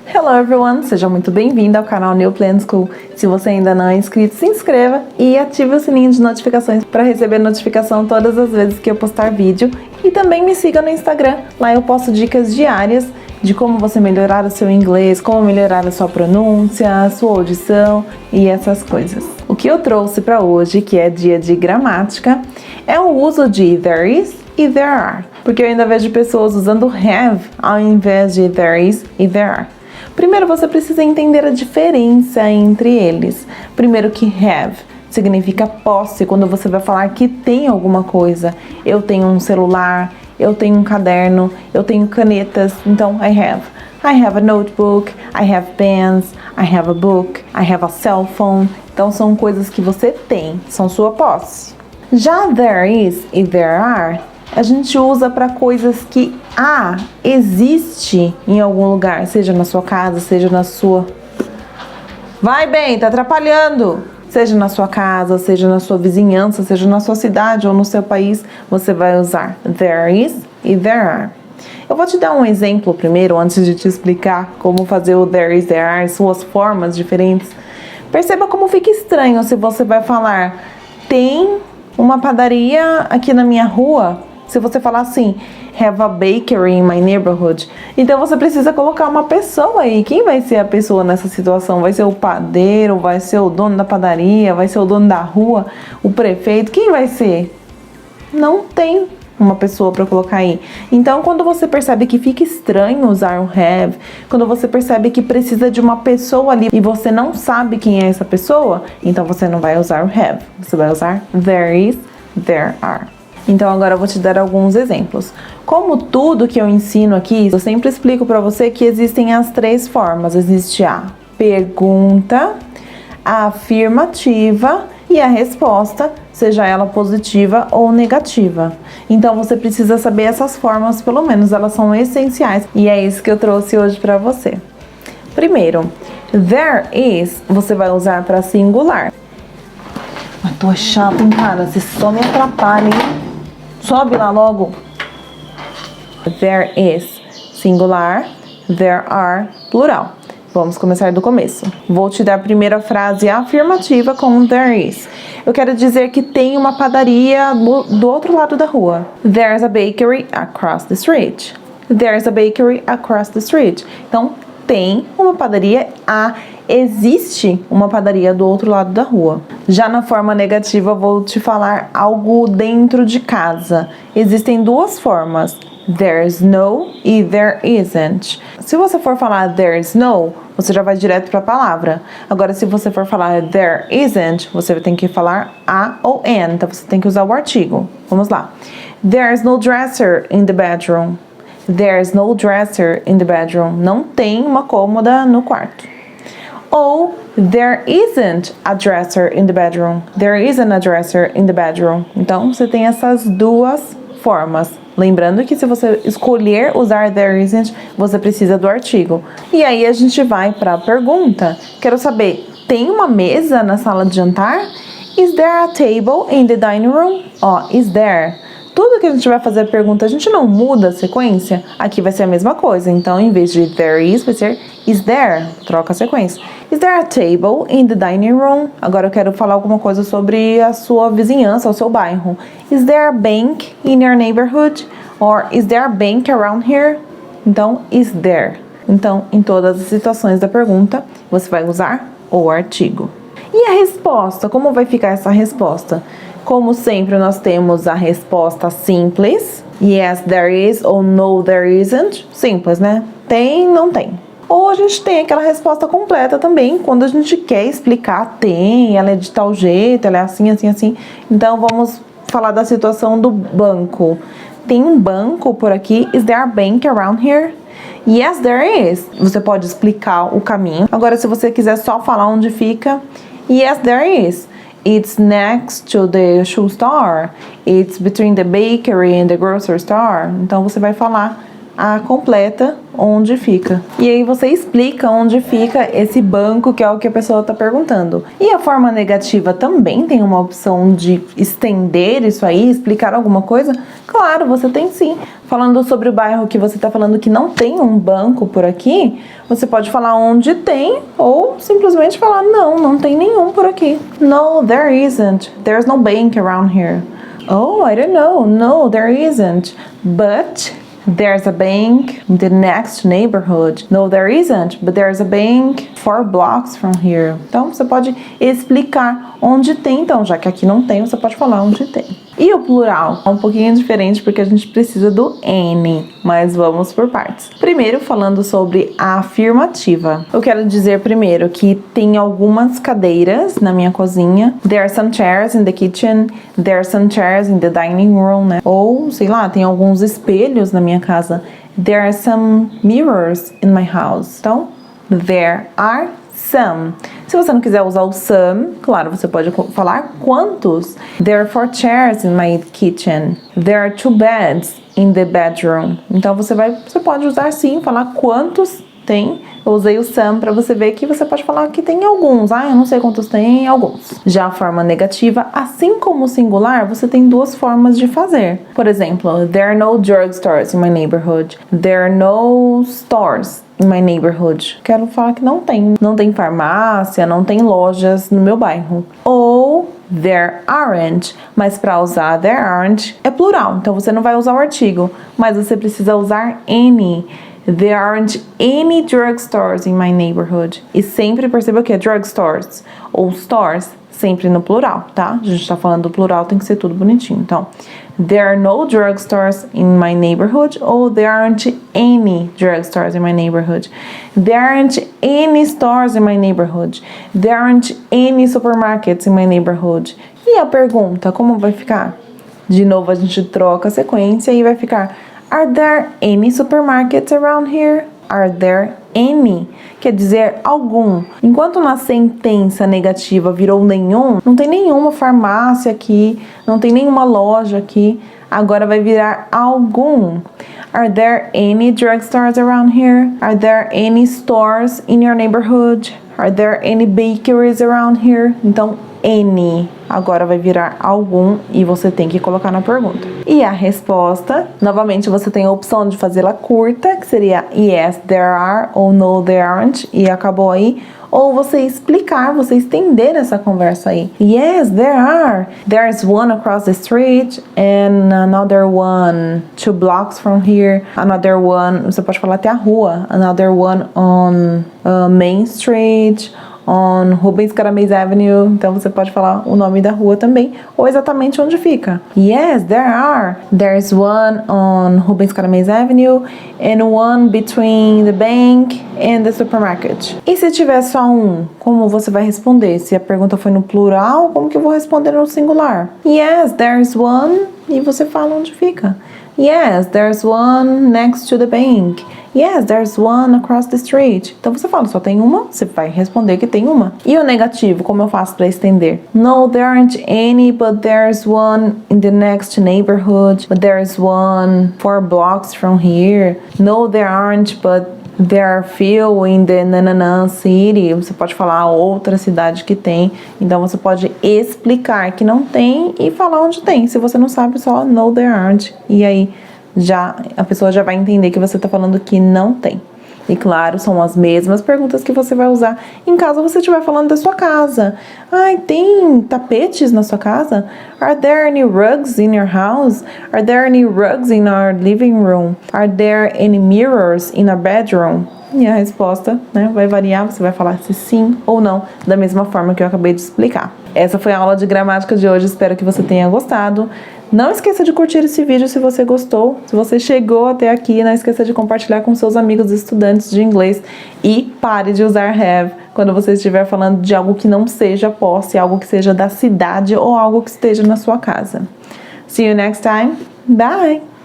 Hello everyone, seja muito bem-vindo ao canal New Plan School. Se você ainda não é inscrito, se inscreva e ative o sininho de notificações para receber notificação todas as vezes que eu postar vídeo. E também me siga no Instagram, lá eu posto dicas diárias de como você melhorar o seu inglês, como melhorar a sua pronúncia, a sua audição e essas coisas. O que eu trouxe para hoje, que é dia de gramática, é o uso de there is e there are. Porque eu ainda vejo pessoas usando have ao invés de there is e there are. Primeiro você precisa entender a diferença entre eles. Primeiro que have significa posse, quando você vai falar que tem alguma coisa. Eu tenho um celular, eu tenho um caderno, eu tenho canetas, então I have. I have a notebook, I have pens, I have a book, I have a cell phone. Então são coisas que você tem, são sua posse. Já there is e there are, a gente usa para coisas que existe em algum lugar, seja na sua casa, seja na sua... Vai bem, tá atrapalhando! Seja na sua casa, seja na sua vizinhança, seja na sua cidade ou no seu país, você vai usar there is e there are. Eu vou te dar um exemplo primeiro, antes de te explicar como fazer o there is, there are, suas formas diferentes. Perceba como fica estranho se você vai falar tem uma padaria aqui na minha rua. Se você falar assim, have a bakery in my neighborhood, então você precisa colocar uma pessoa aí. Quem vai ser a pessoa nessa situação? Vai ser o padeiro? Vai ser o dono da padaria? Vai ser o dono da rua? O prefeito? Quem vai ser? Não tem uma pessoa para colocar aí. Então, quando você percebe que fica estranho usar o have, quando você percebe que precisa de uma pessoa ali e você não sabe quem é essa pessoa, então você não vai usar o have. Você vai usar there is, there are. Então agora eu vou te dar alguns exemplos. Como tudo que eu ensino aqui, eu sempre explico para você que existem as três formas. Existe a pergunta, a afirmativa e a resposta, seja ela positiva ou negativa. Então você precisa saber essas formas, pelo menos elas são essenciais. E é isso que eu trouxe hoje para você. Primeiro, there is, você vai usar para singular. Mas tô chata, hein, cara? Você só me atrapalha, hein? Sobe lá logo. There is, singular. There are, plural. Vamos começar do começo. Vou te dar a primeira frase afirmativa com there is. Eu quero dizer que tem uma padaria do outro lado da rua. There's a bakery across the street. There's a bakery across the street. Então, tem uma padaria, existe uma padaria do outro lado da rua. Já na forma negativa, eu vou te falar algo dentro de casa. Existem duas formas, there's no e there isn't. Se você for falar there's no, você já vai direto para a palavra. Agora, se você for falar there isn't, você tem que falar a ou an, então você tem que usar o artigo. Vamos lá. There's no dresser in the bedroom. There's no dresser in the bedroom. Não tem uma cômoda no quarto. Ou there isn't a dresser in the bedroom. There isn't a dresser in the bedroom. Então, você tem essas duas formas. Lembrando que se você escolher usar there isn't, você precisa do artigo. E aí a gente vai para a pergunta. Quero saber, tem uma mesa na sala de jantar? Is there a table in the dining room? Is there? Tudo que a gente vai fazer a pergunta, a gente não muda a sequência. Aqui vai ser a mesma coisa. Então, em vez de there is, vai ser is there. Troca a sequência. Is there a table in the dining room? Agora eu quero falar alguma coisa sobre a sua vizinhança, o seu bairro. Is there a bank in your neighborhood? Or is there a bank around here? Então, is there. Então, em todas as situações da pergunta, você vai usar o artigo. E a resposta? Como vai ficar essa resposta? Como sempre, nós temos a resposta simples. Yes, there is, ou no, there isn't. Simples, né? Tem, não tem. Ou a gente tem aquela resposta completa também, quando a gente quer explicar, tem, ela é de tal jeito, ela é assim, assim, assim. Então, vamos falar da situação do banco. Tem um banco por aqui. Is there a bank around here? Yes, there is. Você pode explicar o caminho. Agora, se você quiser só falar onde fica, yes, there is. It's next to the shoe store. It's between the bakery and the grocery store. Então, você vai falar a completa onde fica. E aí você explica onde fica esse banco, que é o que a pessoa está perguntando. E a forma negativa também tem uma opção de estender isso aí, explicar alguma coisa? Claro, você tem sim. Falando sobre o bairro que você está falando que não tem um banco por aqui, você pode falar onde tem ou simplesmente falar não tem nenhum por aqui. No, there isn't. There's no bank around here. Oh, I don't know. No, there isn't. But there's a bank in the next neighborhood. No, there isn't, but there's a bank 4 blocks from here. Então, você pode explicar onde tem. Então, já que aqui não tem, você pode falar onde tem. E o plural? É um pouquinho diferente porque a gente precisa do N, mas vamos por partes. Primeiro, falando sobre a afirmativa. Eu quero dizer primeiro que tem algumas cadeiras na minha cozinha. There are some chairs in the kitchen. There are some chairs in the dining room, né? Ou, sei lá, tem alguns espelhos na minha casa. There are some mirrors in my house. Então, there are some. Se você não quiser usar o some, claro, você pode falar quantos. There are 4 chairs in my kitchen. There are 2 beds in the bedroom. Então você pode usar sim, falar quantos tem. Eu usei o some para você ver que você pode falar que tem alguns. Eu não sei quantos tem, alguns. Já a forma negativa, assim como o singular, você tem 2 formas de fazer. Por exemplo, there are no drugstores in my neighborhood. There are no stores in my neighborhood. Quero falar que não tem. Não tem farmácia, não tem lojas no meu bairro. Ou there aren't, mas para usar there aren't é plural, então você não vai usar o artigo, mas você precisa usar any. There aren't any drugstores in my neighborhood. E sempre perceba que é drugstores ou stores, sempre no plural, tá? A gente tá falando do plural, tem que ser tudo bonitinho. Então, there are no drugstores in my neighborhood ou there aren't any drugstores in my neighborhood. There aren't any stores in my neighborhood. There aren't any supermarkets in my neighborhood. E a pergunta, como vai ficar? De novo, a gente troca a sequência e vai ficar are there any supermarkets around here? Are there any? Quer dizer algum. Enquanto na sentença negativa virou nenhum, não tem nenhuma farmácia aqui, não tem nenhuma loja aqui, agora vai virar algum. Are there any drugstores around here? Are there any stores in your neighborhood? Are there any bakeries around here? Então, any agora vai virar algum e você tem que colocar na pergunta. E a resposta, novamente você tem a opção de fazê-la curta, que seria yes, there are, ou no, there aren't, e acabou aí. Ou você explicar, você estender essa conversa aí. Yes, there are. There's one across the street and another one 2 blocks from here. Another one, você pode falar até a rua. Another one on Main Street, on Rubens Caramês Avenue. Então você pode falar o nome da rua também, ou exatamente onde fica. Yes, there are. There's one on Rubens Caramês Avenue and one between the bank and the supermarket. E se tiver só um, como você vai responder? Se a pergunta foi no plural, como que eu vou responder no singular? Yes, there's one, e você fala onde fica. Yes, there's one next to the bank. Yes, there's one across the street. Então você fala, só tem uma, você vai responder que tem uma. E o negativo, como eu faço para estender? No, there aren't any, but there's one in the next neighborhood. But there's one 4 blocks from here. No, there aren't, but there are few in the nanana city. Você pode falar outra cidade que tem. Então você pode explicar que não tem e falar onde tem. Se você não sabe, só no, there aren't. E aí a pessoa já vai entender que você está falando que não tem. E claro, são as mesmas perguntas que você vai usar em caso você estiver falando da sua casa. Ai, tem tapetes na sua casa? Are there any rugs in your house? Are there any rugs in our living room? Are there any mirrors in our bedroom? E a resposta, né, vai variar, você vai falar se sim ou não, da mesma forma que eu acabei de explicar. Essa foi a aula de gramática de hoje, espero que você tenha gostado. Não esqueça de curtir esse vídeo se você gostou. Se você chegou até aqui, não esqueça de compartilhar com seus amigos estudantes de inglês. E pare de usar have quando você estiver falando de algo que não seja posse, algo que seja da cidade ou algo que esteja na sua casa. See you next time. Bye!